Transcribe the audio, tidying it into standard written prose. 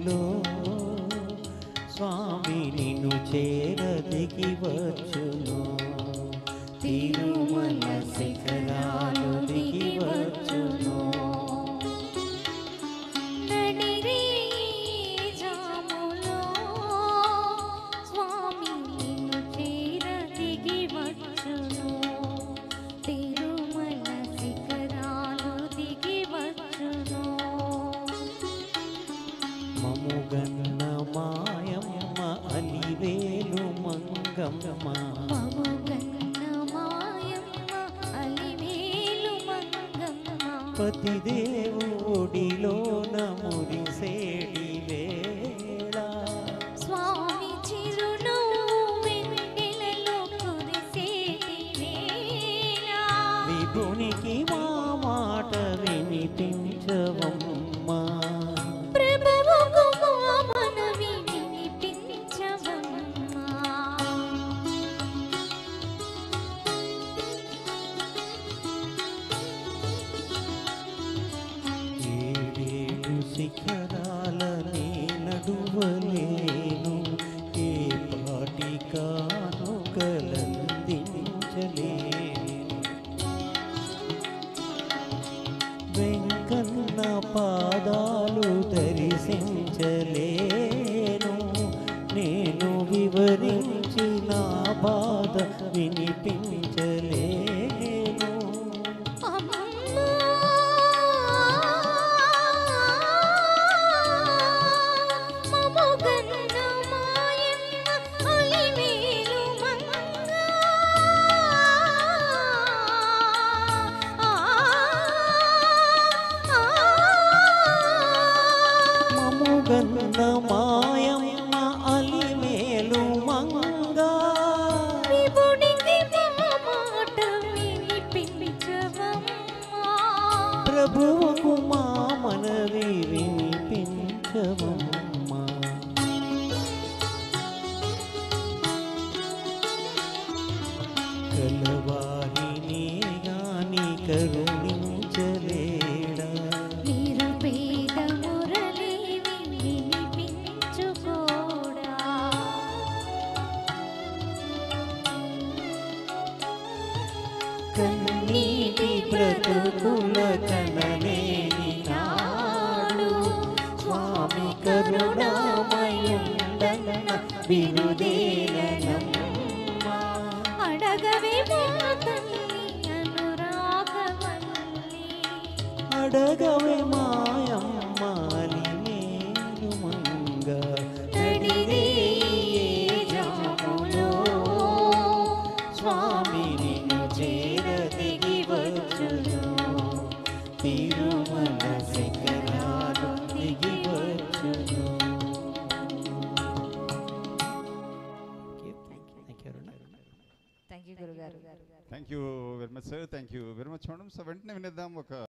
జాములో స్వామి నిన్ను చేరదిగి వచ్చును, తిరుమల శిఖరాలు దిగి వచ్చును. మముగన్న మాయమ్మ అలివేలు మంగమ్మ, పతిదేవుడిలోన మురిసేడి వేళ స్వామి చిరునవ్వు వెన్నెలలో కురిసేటి వేళ, విభునికి మా మాట వినిపించవమ్మా, ప్రభువుకు మా మనవి వినిపించవమ్మా. ఏడేడు శిఖరాలని నడువలేను, ఏ పాటి కానుకలందించలేను. వెంకన్న పాదాలు దర్శించలేను, నేను వివరించిన బాధ వినిపించలేను. మముగన్న మాయమ్మ అలివేలు మంగ, విభునికి మా మాట వినిపించవమ్మా, ప్రభువుకు మా మనవి వినిపించవమ్మా. కలవారిని గాని కరుణించలేడా, నిరుపేద మురళి వినిపించుకోడా, కన్నీటి బ్రతుకుల కనలేని నాడు స్వామి కరుణామయుండన్న బిరుదేలనమ్మా, అడగవే మా తల్లి అనురాగవల్లి, అడగవే మాయమ్మ అలివేలు మంగ. నడిరే జాములో స్వామి నిన్ను చేరదిగి వచ్చును, తిరుమల శిఖరాలు దిగి వచ్చును. థ్యాంక్ యూ గురుగారు. Thank you very much sir, thank you very much madam. So వెంటనే వినేద్దాం ఒక